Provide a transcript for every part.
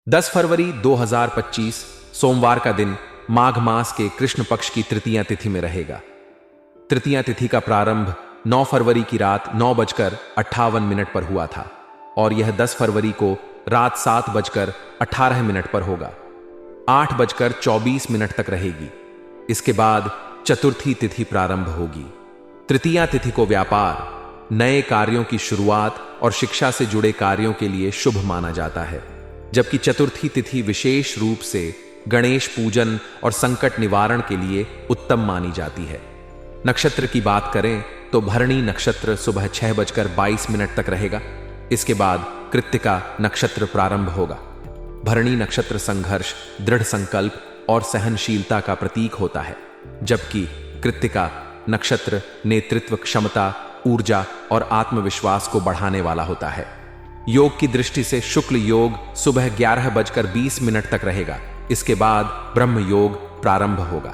10 फरवरी 2025 सोमवार का दिन माघ मास के कृष्ण पक्ष की तृतीया तिथि में रहेगा। तृतीया तिथि का प्रारंभ 9 फरवरी की रात 9:58 पर हुआ था और यह 10 फरवरी को रात 7:18 पर होगा। 8:24 तक रहेगी। इसके बाद चतुर्थी तिथि प्रारंभ होगी। तृतीया तिथि को व्यापार, नए कार्यों की शुरुआत और शिक्षा से जुड़े कार्यों के लिए शुभ माना जाता है, जबकि चतुर्थी तिथि विशेष रूप से गणेश पूजन और संकट निवारण के लिए उत्तम मानी जाती है। नक्षत्र की बात करें तो भरणी नक्षत्र सुबह 6:22 तक रहेगा। इसके बाद कृत्तिका नक्षत्र प्रारंभ होगा। भरणी नक्षत्र संघर्ष, दृढ़ संकल्प और सहनशीलता का प्रतीक होता है, जबकि कृत्तिका नक्षत्र नेतृत्व क्षमता, ऊर्जा और आत्मविश्वास को बढ़ाने वाला होता है। योग की दृष्टि से शुक्ल योग सुबह 11:20 तक रहेगा। इसके बाद ब्रह्म योग प्रारंभ होगा।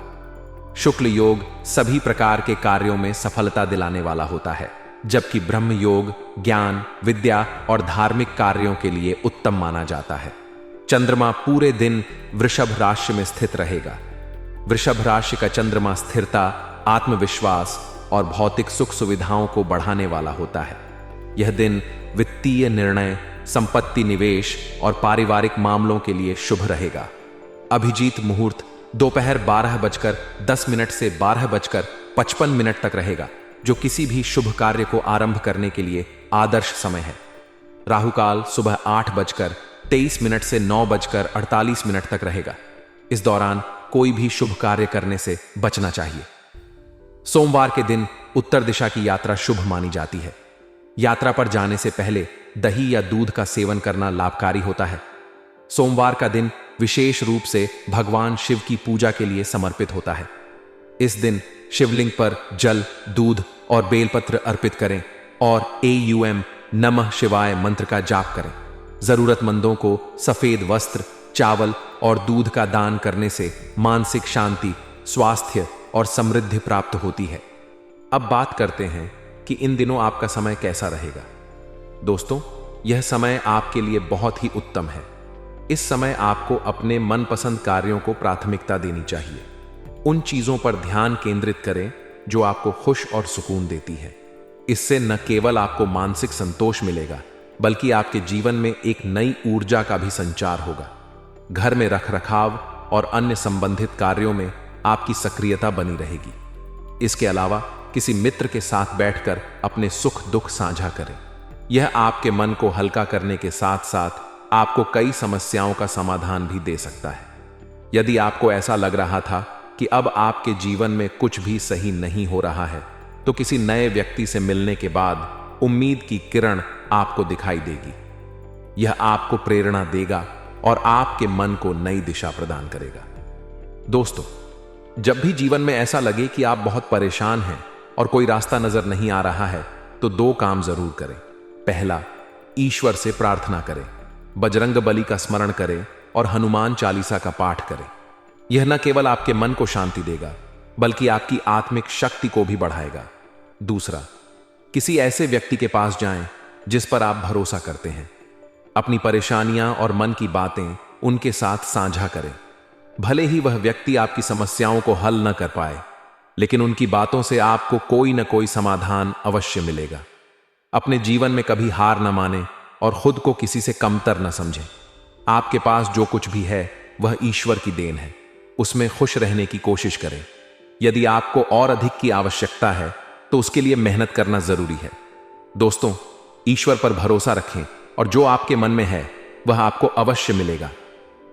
शुक्ल योग सभी प्रकार के कार्यों में सफलता दिलाने वाला होता है, जबकि ब्रह्म योग ज्ञान, विद्या और धार्मिक कार्यों के लिए उत्तम माना जाता है। चंद्रमा पूरे दिन वृषभ राशि में स्थित रहेगा। वृषभ राशि का चंद्रमा स्थिरता, आत्मविश्वास और भौतिक सुख सुविधाओं को बढ़ाने वाला होता है। यह दिन वित्तीय निर्णय, संपत्ति निवेश और पारिवारिक मामलों के लिए शुभ रहेगा। अभिजीत मुहूर्त दोपहर 12:10 से 12:55 तक रहेगा, जो किसी भी शुभ कार्य को आरंभ करने के लिए आदर्श समय है। राहुकाल सुबह 8:23 से 9:48 तक रहेगा। इस दौरान कोई भी शुभ कार्य करने से बचना चाहिए। सोमवार के दिन उत्तर दिशा की यात्रा शुभ मानी जाती है। यात्रा पर जाने से पहले दही या दूध का सेवन करना लाभकारी होता है। सोमवार का दिन विशेष रूप से भगवान शिव की पूजा के लिए समर्पित होता है। इस दिन शिवलिंग पर जल, दूध और बेलपत्र अर्पित करें और AUM नमः शिवाय मंत्र का जाप करें। जरूरतमंदों को सफेद वस्त्र, चावल और दूध का दान करने से मानसिक शांति, स्वास्थ्य और समृद्धि प्राप्त होती है। अब बात करते हैं कि इन दिनों आपका समय कैसा रहेगा। दोस्तों, यह समय आपके लिए बहुत ही उत्तम है। इस समय आपको अपने मनपसंद कार्यों को प्राथमिकता देनी चाहिए। उन चीजों पर ध्यान केंद्रित करें जो आपको खुश और सुकून देती है। इससे न केवल आपको मानसिक संतोष मिलेगा, बल्कि आपके जीवन में एक नई ऊर्जा का भी संचार होगा। घर में रखरखाव और अन्य संबंधित कार्यों में आपकी सक्रियता बनी रहेगी। इसके अलावा किसी मित्र के साथ बैठकर अपने सुख दुख साझा करें। यह आपके मन को हल्का करने के साथ साथ आपको कई समस्याओं का समाधान भी दे सकता है। यदि आपको ऐसा लग रहा था कि अब आपके जीवन में कुछ भी सही नहीं हो रहा है, तो किसी नए व्यक्ति से मिलने के बाद उम्मीद की किरण आपको दिखाई देगी। यह आपको प्रेरणा देगा और आपके मन को नई दिशा प्रदान करेगा। दोस्तों, जब भी जीवन में ऐसा लगे कि आप बहुत परेशान हैं और कोई रास्ता नजर नहीं आ रहा है, तो 2 काम जरूर करें। पहला, ईश्वर से प्रार्थना करें, बजरंग बली का स्मरण करें और हनुमान चालीसा का पाठ करें। यह न केवल आपके मन को शांति देगा, बल्कि आपकी आत्मिक शक्ति को भी बढ़ाएगा। दूसरा, किसी ऐसे व्यक्ति के पास जाएं जिस पर आप भरोसा करते हैं। अपनी परेशानियां और मन की बातें उनके साथ साझा करें। भले ही वह व्यक्ति आपकी समस्याओं को हल न कर पाए, लेकिन उनकी बातों से आपको कोई न कोई समाधान अवश्य मिलेगा। अपने जीवन में कभी हार न माने और खुद को किसी से कमतर न समझें। आपके पास जो कुछ भी है वह ईश्वर की देन है। उसमें खुश रहने की कोशिश करें। यदि आपको और अधिक की आवश्यकता है तो उसके लिए मेहनत करना जरूरी है। दोस्तों, ईश्वर पर भरोसा रखें और जो आपके मन में है वह आपको अवश्य मिलेगा।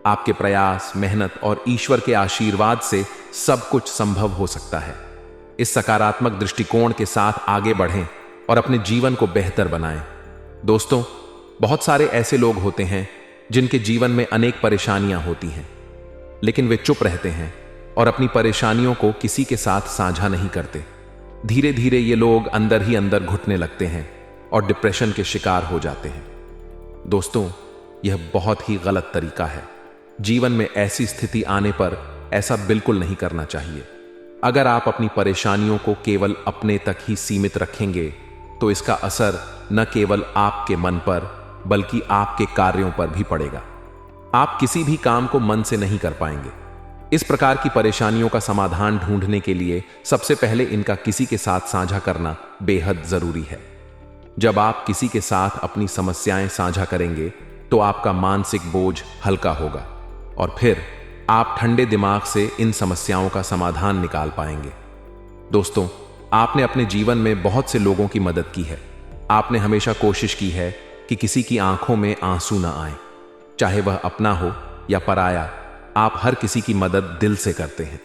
आपके प्रयास, मेहनत और ईश्वर के आशीर्वाद से सब कुछ संभव हो सकता है। इस सकारात्मक दृष्टिकोण के साथ आगे बढ़ें और अपने जीवन को बेहतर बनाएं। दोस्तों, बहुत सारे ऐसे लोग होते हैं जिनके जीवन में अनेक परेशानियां होती हैं, लेकिन वे चुप रहते हैं और अपनी परेशानियों को किसी के साथ साझा नहीं करते। धीरे धीरे ये लोग अंदर ही अंदर घुटने लगते हैं और डिप्रेशन के शिकार हो जाते हैं। दोस्तों, यह बहुत ही गलत तरीका है। जीवन में ऐसी स्थिति आने पर ऐसा बिल्कुल नहीं करना चाहिए। अगर आप अपनी परेशानियों को केवल अपने तक ही सीमित रखेंगे, तो इसका असर न केवल आपके मन पर बल्कि आपके कार्यों पर भी पड़ेगा। आप किसी भी काम को मन से नहीं कर पाएंगे। इस प्रकार की परेशानियों का समाधान ढूंढने के लिए सबसे पहले इनका किसी के साथ साझा करना बेहद जरूरी है। जब आप किसी के साथ अपनी समस्याएं साझा करेंगे तो आपका मानसिक बोझ हल्का होगा और फिर आप ठंडे दिमाग से इन समस्याओं का समाधान निकाल पाएंगे। दोस्तों, आपने अपने जीवन में बहुत से लोगों की मदद की है। आपने हमेशा कोशिश की है कि किसी की आंखों में आंसू ना आए, चाहे वह अपना हो या पराया। आप हर किसी की मदद दिल से करते हैं।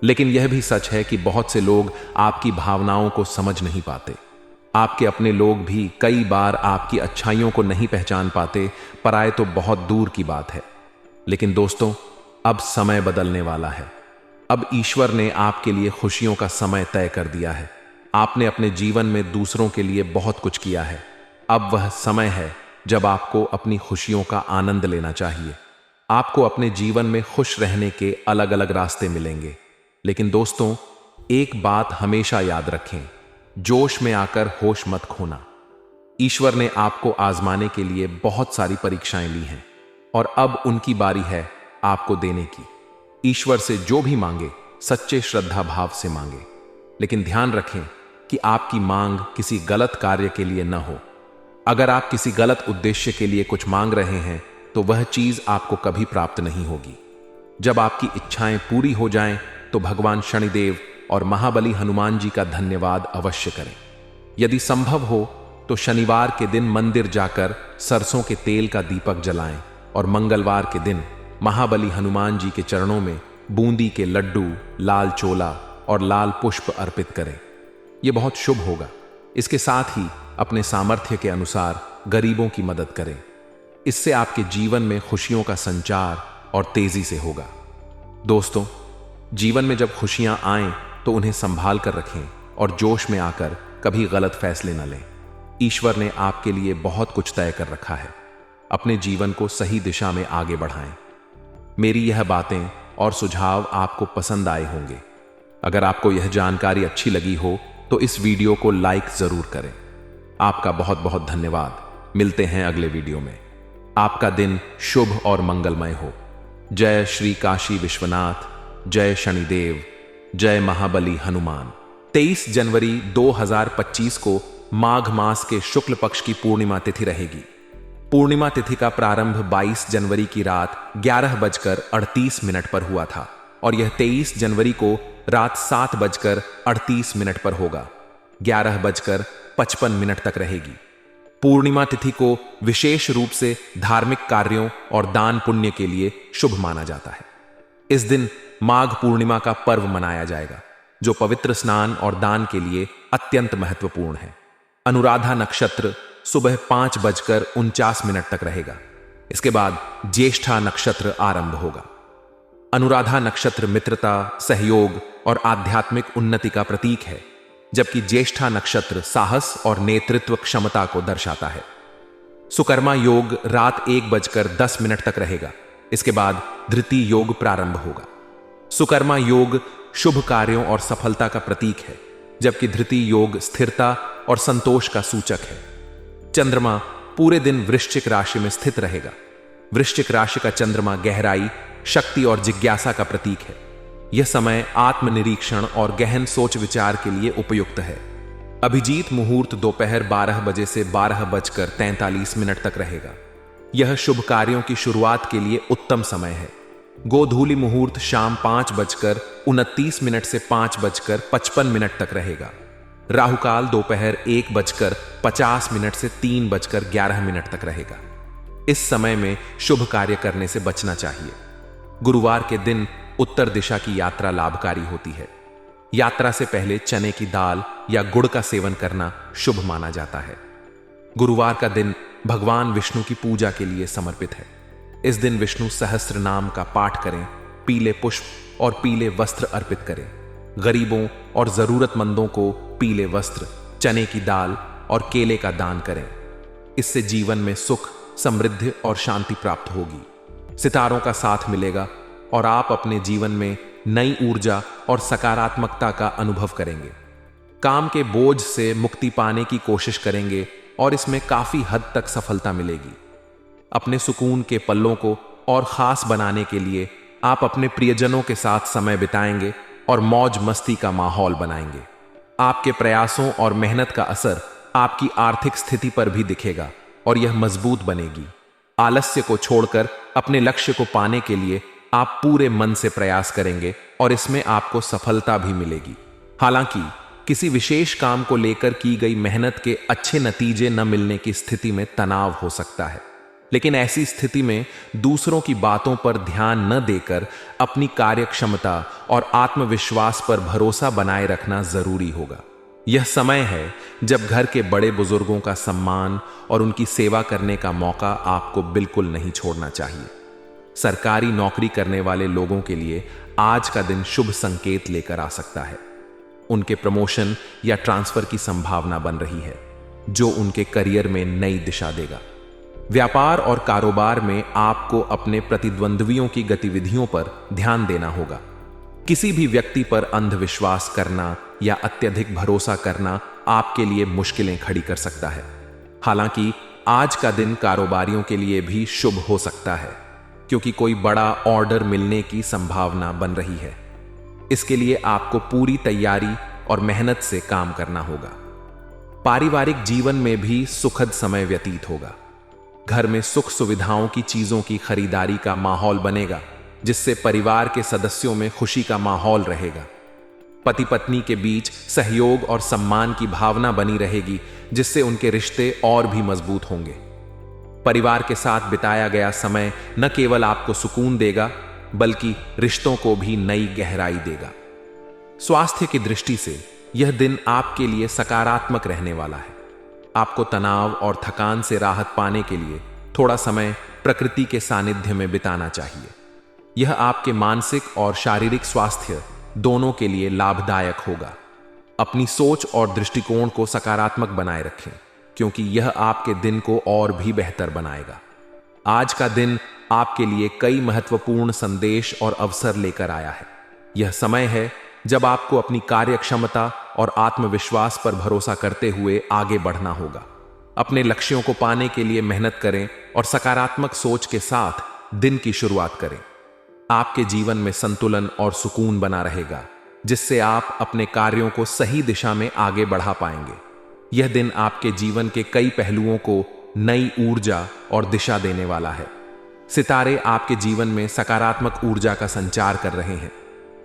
लेकिन यह भी सच है कि बहुत से लोग आपकी भावनाओं को समझ नहीं पाते। आपके अपने लोग भी कई बार आपकी अच्छाइयों को नहीं पहचान पाते, पराये तो बहुत दूर की बात है। लेकिन दोस्तों, अब समय बदलने वाला है। अब ईश्वर ने आपके लिए खुशियों का समय तय कर दिया है। आपने अपने जीवन में दूसरों के लिए बहुत कुछ किया है। अब वह समय है जब आपको अपनी खुशियों का आनंद लेना चाहिए। आपको अपने जीवन में खुश रहने के अलग अलग रास्ते मिलेंगे। लेकिन दोस्तों, एक बात हमेशा याद रखें, जोश में आकर होश मत खोना। ईश्वर ने आपको आजमाने के लिए बहुत सारी परीक्षाएं ली हैं और अब उनकी बारी है आपको देने की। ईश्वर से जो भी मांगे सच्चे श्रद्धा भाव से मांगे, लेकिन ध्यान रखें कि आपकी मांग किसी गलत कार्य के लिए न हो। अगर आप किसी गलत उद्देश्य के लिए कुछ मांग रहे हैं तो वह चीज आपको कभी प्राप्त नहीं होगी। जब आपकी इच्छाएं पूरी हो जाएं तो भगवान शनिदेव और महाबली हनुमान जी का धन्यवाद अवश्य करें। यदि संभव हो तो शनिवार के दिन मंदिर जाकर सरसों के तेल का दीपक जलाएं और मंगलवार के दिन महाबली हनुमान जी के चरणों में बूंदी के लड्डू, लाल चोला और लाल पुष्प अर्पित करें। यह बहुत शुभ होगा। इसके साथ ही अपने सामर्थ्य के अनुसार गरीबों की मदद करें। इससे आपके जीवन में खुशियों का संचार और तेजी से होगा। दोस्तों, जीवन में जब खुशियां आएं तो उन्हें संभाल कर रखें और जोश में आकर कभी गलत फैसले न लें। ईश्वर ने आपके लिए बहुत कुछ तय कर रखा है। अपने जीवन को सही दिशा में आगे बढ़ाएं। मेरी यह बातें और सुझाव आपको पसंद आए होंगे। अगर आपको यह जानकारी अच्छी लगी हो तो इस वीडियो को लाइक जरूर करें। आपका बहुत बहुत धन्यवाद। मिलते हैं अगले वीडियो में। आपका दिन शुभ और मंगलमय हो। जय श्री काशी विश्वनाथ, जय शनिदेव, जय महाबली हनुमान। 23 जनवरी 2025 को माघ मास के शुक्ल पक्ष की पूर्णिमा तिथि रहेगी। पूर्णिमा तिथि का प्रारंभ 22 जनवरी की रात 11:38 पर हुआ था और यह 23 जनवरी को रात 7:38 पर होगा। 11:55 तक रहेगी। पूर्णिमा तिथि को विशेष रूप से धार्मिक कार्यों और दान पुण्य के लिए शुभ माना जाता है। इस दिन माघ पूर्णिमा का पर्व मनाया जाएगा, जो पवित्र स्नान और दान के लिए अत्यंत महत्वपूर्ण है। अनुराधा नक्षत्र सुबह 5:49 तक रहेगा। इसके बाद ज्येष्ठा नक्षत्र आरंभ होगा। अनुराधा नक्षत्र मित्रता, सहयोग और आध्यात्मिक उन्नति का प्रतीक है, जबकि ज्येष्ठा नक्षत्र साहस और नेतृत्व क्षमता को दर्शाता है। सुकर्मा योग रात 1:10 तक रहेगा। इसके बाद धृति योग प्रारंभ होगा। सुकर्मा योग शुभ कार्यों और सफलता का प्रतीक है, जबकि धृति योग स्थिरता और संतोष का सूचक है। चंद्रमा पूरे दिन वृश्चिक राशि में स्थित रहेगा। वृश्चिक राशि का चंद्रमा गहराई, शक्ति और जिज्ञासा का प्रतीक है। यह समय आत्मनिरीक्षण और गहन सोच विचार के लिए उपयुक्त है। अभिजीत मुहूर्त दोपहर 12 बजे से 12:43 तक रहेगा। यह शुभ कार्यों की शुरुआत के लिए उत्तम समय है। गोधूली मुहूर्त शाम 5:29 से 5:55 तक रहेगा। राहुकाल दोपहर 1:50 से 3:11 तक रहेगा। इस समय में शुभ कार्य करने से बचना चाहिए। गुरुवार के दिन उत्तर दिशा की यात्रा लाभकारी होती है। यात्रा से पहले चने की दाल या गुड़ का सेवन करना शुभ माना जाता है। गुरुवार का दिन भगवान विष्णु की पूजा के लिए समर्पित है। इस दिन विष्णु सहस्त्र नाम का पाठ करें, पीले पुष्प और पीले वस्त्र अर्पित करें। गरीबों और जरूरतमंदों को पीले वस्त्र, चने की दाल और केले का दान करें। इससे जीवन में सुख, समृद्धि और शांति प्राप्त होगी। सितारों का साथ मिलेगा और आप अपने जीवन में नई ऊर्जा और सकारात्मकता का अनुभव करेंगे। काम के बोझ से मुक्ति पाने की कोशिश करेंगे और इसमें काफी हद तक सफलता मिलेगी। अपने सुकून के पलों को और खास बनाने के लिए आप अपने प्रियजनों के साथ समय बिताएंगे और मौज मस्ती का माहौल बनाएंगे। आपके प्रयासों और मेहनत का असर आपकी आर्थिक स्थिति पर भी दिखेगा और यह मजबूत बनेगी। आलस्य को छोड़कर अपने लक्ष्य को पाने के लिए आप पूरे मन से प्रयास करेंगे और इसमें आपको सफलता भी मिलेगी। हालांकि किसी विशेष काम को लेकर की गई मेहनत के अच्छे नतीजे न मिलने की स्थिति में तनाव हो सकता है, लेकिन ऐसी स्थिति में दूसरों की बातों पर ध्यान न देकर अपनी कार्यक्षमता और आत्मविश्वास पर भरोसा बनाए रखना जरूरी होगा। यह समय है जब घर के बड़े बुजुर्गों का सम्मान और उनकी सेवा करने का मौका आपको बिल्कुल नहीं छोड़ना चाहिए। सरकारी नौकरी करने वाले लोगों के लिए आज का दिन शुभ संकेत लेकर आ सकता है। उनके प्रमोशन या ट्रांसफर की संभावना बन रही है, जो उनके करियर में नई दिशा देगा। व्यापार और कारोबार में आपको अपने प्रतिद्वंद्वियों की गतिविधियों पर ध्यान देना होगा। किसी भी व्यक्ति पर अंधविश्वास करना या अत्यधिक भरोसा करना आपके लिए मुश्किलें खड़ी कर सकता है। हालांकि आज का दिन कारोबारियों के लिए भी शुभ हो सकता है, क्योंकि कोई बड़ा ऑर्डर मिलने की संभावना बन रही है। इसके लिए आपको पूरी तैयारी और मेहनत से काम करना होगा। पारिवारिक जीवन में भी सुखद समय व्यतीत होगा। घर में सुख सुविधाओं की चीजों की खरीदारी का माहौल बनेगा, जिससे परिवार के सदस्यों में खुशी का माहौल रहेगा। पति पत्नी के बीच सहयोग और सम्मान की भावना बनी रहेगी, जिससे उनके रिश्ते और भी मजबूत होंगे। परिवार के साथ बिताया गया समय न केवल आपको सुकून देगा, बल्कि रिश्तों को भी नई गहराई देगा। स्वास्थ्य की दृष्टि से यह दिन आपके लिए सकारात्मक रहने वाला है। आपको तनाव और थकान से राहत पाने के लिए थोड़ा समय प्रकृति के सानिध्य में बिताना चाहिए। यह आपके मानसिक और शारीरिक स्वास्थ्य दोनों के लिए लाभदायक होगा। अपनी सोच और दृष्टिकोण को सकारात्मक बनाए रखें, क्योंकि यह आपके दिन को और भी बेहतर बनाएगा। आज का दिन आपके लिए कई महत्वपूर्ण संदेश और अवसर लेकर आया है। यह समय है जब आपको अपनी कार्यक्षमता और आत्मविश्वास पर भरोसा करते हुए आगे बढ़ना होगा। अपने लक्ष्यों को पाने के लिए मेहनत करें और सकारात्मक सोच के साथ दिन की शुरुआत करें। आपके जीवन में संतुलन और सुकून बना रहेगा, जिससे आप अपने कार्यों को सही दिशा में आगे बढ़ा पाएंगे। यह दिन आपके जीवन के कई पहलुओं को नई ऊर्जा और दिशा देने वाला है। सितारे आपके जीवन में सकारात्मक ऊर्जा का संचार कर रहे हैं।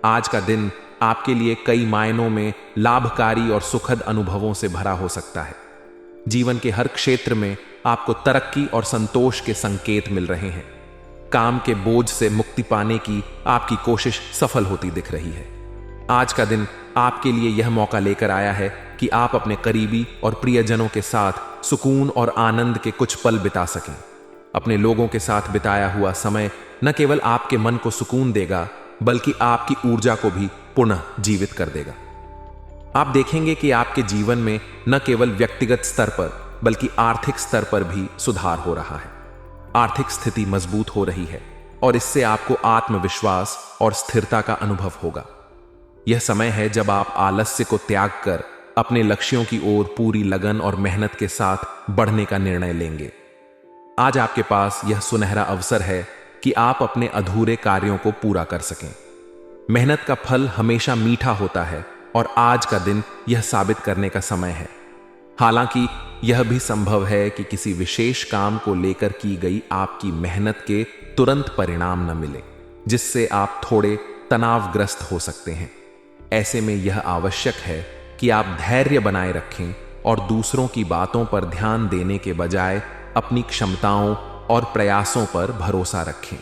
आज का दिन आपके लिए कई मायनों में लाभकारी और सुखद अनुभवों से भरा हो सकता है। जीवन के हर क्षेत्र में आपको तरक्की और संतोष के संकेत मिल रहे हैं। काम के बोझ से मुक्ति पाने की आपकी कोशिश सफल होती दिख रही है। आज का दिन आपके लिए यह मौका लेकर आया है कि आप अपने करीबी और प्रियजनों के साथ सुकून और आनंद के कुछ पल बिता सकें। अपने लोगों के साथ बिताया हुआ समय न केवल आपके मन को सुकून देगा, बल्कि आपकी ऊर्जा को भी पुनः जीवित कर देगा। आप देखेंगे कि आपके जीवन में न केवल व्यक्तिगत स्तर पर, बल्कि आर्थिक स्तर पर भी सुधार हो रहा है। आर्थिक स्थिति मजबूत हो रही है और इससे आपको आत्मविश्वास और स्थिरता का अनुभव होगा। यह समय है जब आप आलस्य को त्याग कर अपने लक्ष्यों की ओर पूरी लगन और मेहनत के साथ बढ़ने का निर्णय लेंगे। आज आपके पास यह सुनहरा अवसर है कि आप अपने अधूरे कार्यों को पूरा कर सकें। मेहनत का फल हमेशा मीठा होता है और आज का दिन यह साबित करने का समय है। हालांकि यह भी संभव है कि किसी विशेष काम को लेकर की गई आपकी मेहनत के तुरंत परिणाम न मिले, जिससे आप थोड़े तनावग्रस्त हो सकते हैं। ऐसे में यह आवश्यक है कि आप धैर्य बनाए रखें और दूसरों की बातों पर ध्यान देने के बजाय अपनी क्षमताओं और प्रयासों पर भरोसा रखें।